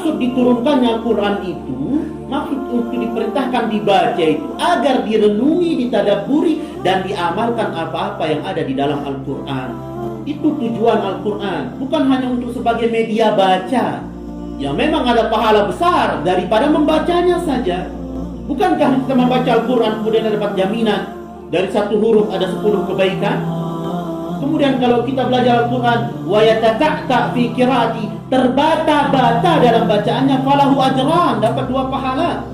maksud diturunkannya Al-Quran itu, maksud untuk diperintahkan dibaca itu agar direnungi, ditadaburi, dan diamalkan apa-apa yang ada di dalam Al-Quran. Itu tujuan Al-Quran, bukan hanya untuk sebagai media baca. Ya memang ada pahala besar daripada membacanya saja. Bukankah kita membaca Al-Quran kemudian dapat jaminan dari satu huruf ada 10 kebaikan? Kemudian kalau kita belajar Al-Quran, wa yatata'ta fi qiraati, terbata-bata dalam bacaannya, falahu ajran, dapat 2 pahala.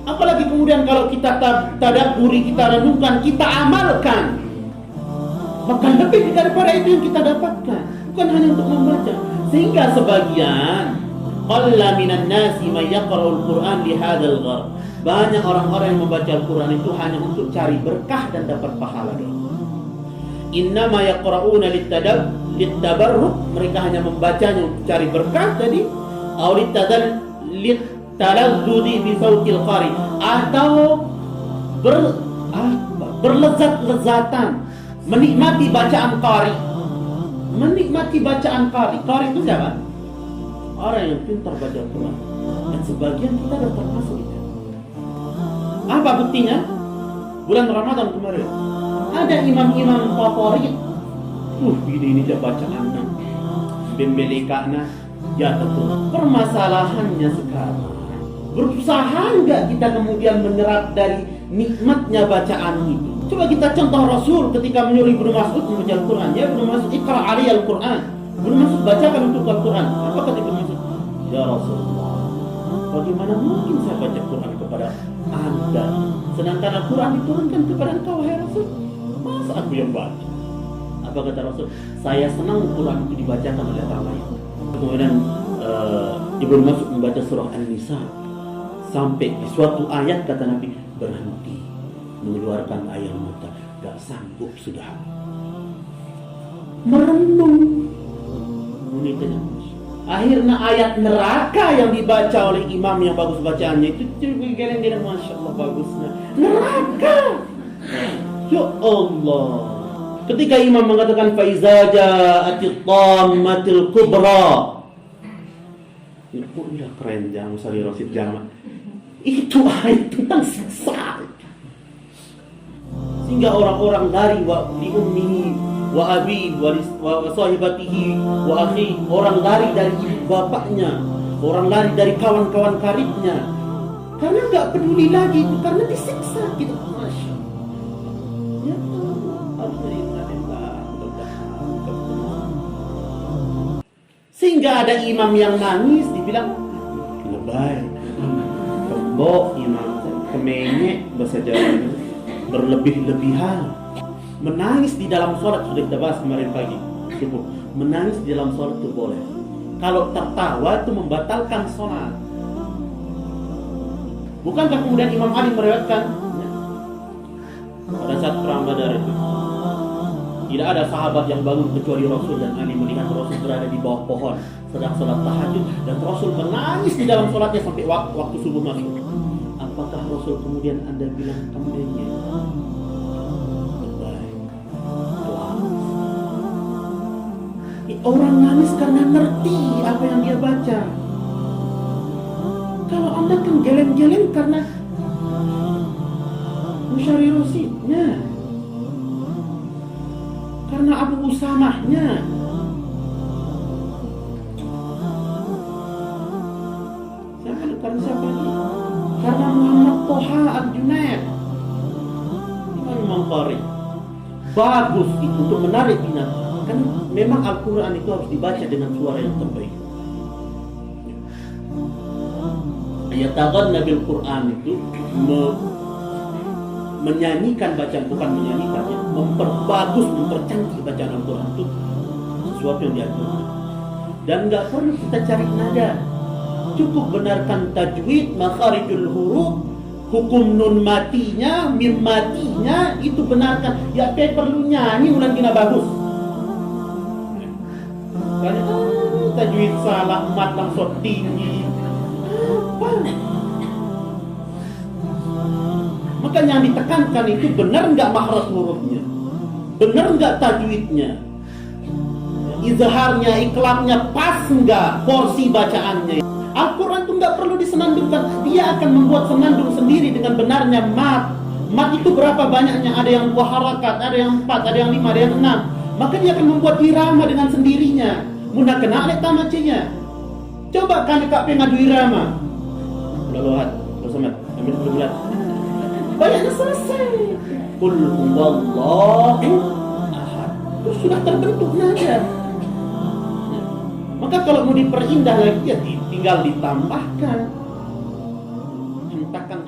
Apalagi kemudian kalau kita tadabburi, kita renungkan, kita amalkan, maka lebih daripada itu yang kita dapatkan, bukan hanya untuk membaca. Sehingga sebagian qalla minan nasi may yaqra'ul Qur'an li hadzal gharad. Banyak orang-orang yang membaca Al-Quran itu hanya untuk cari berkah dan dapat pahala doang. Innama yaqra'una littabarruk, mereka hanya membacanya untuk cari berkah tadi, atau litalazzudi bi sautil qari, atau berlezat-lezatan menikmati bacaan qari. Menikmati bacaan qari. Qari itu siapa? Orang yang pintar baca Al-Quran. Dan sebagian kita sudah termasuk itu. Apa buktinya? Bulan Ramadan kemarin ada imam-imam favorit. Ini dia bacaan bembelekana jatuh tuh. Permasalahannya sekarang, berusaha enggak kita kemudian menyerap dari nikmatnya bacaan itu? Coba kita contoh Rasul ketika menyuruh Ibnu Mas'ud membaca Al-Quran. Ya Ibnu Mas'ud, iqra' alaiya Al-Quran. Ibnu Mas'ud bacakan untuk Al-Quran. Apa kata Ibnu Mas'ud? Ya Rasulullah, bagaimana mungkin saya baca Quran kepada Anda, sedangkan Al-Quran diturunkan kepada engkau, wahai Rasul? Masa aku yang baca? Apa kata Rasul? Saya senang Quran itu dibacakan oleh orang lain. Kemudian Ibnu Mas'ud membaca surah An-Nisa sampai di suatu ayat kata Nabi, berhenti, mengeluarkan air mata, gak sanggup sudah, merenung. Akhirnya ayat neraka yang dibaca oleh imam yang bagus bacaannya itu geleng-geleng, masya Allah bagusnya. Neraka. Ya Allah. Ketika imam mengatakan faiza ja'atit tammatil kubra, itu udah keren, jangan usah Rasid Jama. Itu ayat tentang siksa. Sehingga orang-orang lari di ummihi wa abi wa sahibatihi wa akhi, orang lari dari ibu bapaknya, orang lari dari kawan-kawan karibnya, karena nggak peduli lagi itu, karena disiksa gitu. Masya Allah. Ya sehingga ada imam yang nangis, dibilang lebay, kebok imam, kemenyek bahasa Jawa, berlebih-lebihan. Menangis di dalam sholat sudah kita bahas kemarin pagi. Menangis di dalam sholat itu boleh. Kalau tertawa itu membatalkan sholat. Bukankah kemudian Imam Ali meriwayatkan pada saat perang Badar itu, tidak ada sahabat yang bangun kecuali Rasul, dan Ali melihat Rasul berada di bawah pohon sedang sholat tahajud, dan Rasul menangis di dalam sholatnya sampai waktu subuh masuk. Apakah Rasul kemudian Anda bilang kembalinya? Orang nangis karena ngerti apa yang dia baca. Kalau Anda kan geleng-geleng karena Musyari Rasidnya, karena Abu Usamahnya. Karena siapa lagi? Karena Muhammad Toha Al-Junaid. Imam Qari. Bagus itu untuk menarik minat. Kan memang Al-Quran itu harus dibaca dengan suara yang terbaik. Yataghanna bil Quran itu menyanyikan bacaan, bukan menyanyikannya, memperbagus, mempercantik bacaan Al-Quran itu sesuatu yang diaturkan. Dan nggak perlu kita cari nada, cukup benarkan tajwid, makharijul huruf, hukum nun matinya, mim matinya, itu benarkan. Ya perlu nyanyi ulang kena bagus. Karena tajwid salah, mat langsung tinggi. Apa? Maka yang ditekankan itu benar nggak makhraj hurufnya, benar nggak tajwidnya. izharnya, iklamnya pas nggak, porsi bacaannya. Al-Quran itu nggak perlu disenandungkan, dia akan membuat senandung sendiri dengan benarnya. Mat itu berapa banyaknya, ada yang 2 harakat, ada yang 4, ada yang 5, ada yang 6. Maka dia akan membuat irama dengan sendirinya. Muna kena alek tamacenya. Coba kan kak ngadu irama. Laluhat, Rasulullah, ambil bulan. Bayarnya selesai. Qul huwallahu ahad. Itu sudah terbentuk nada. Maka kalau mau diperindah lagi ya tinggal ditambahkan. Hentakan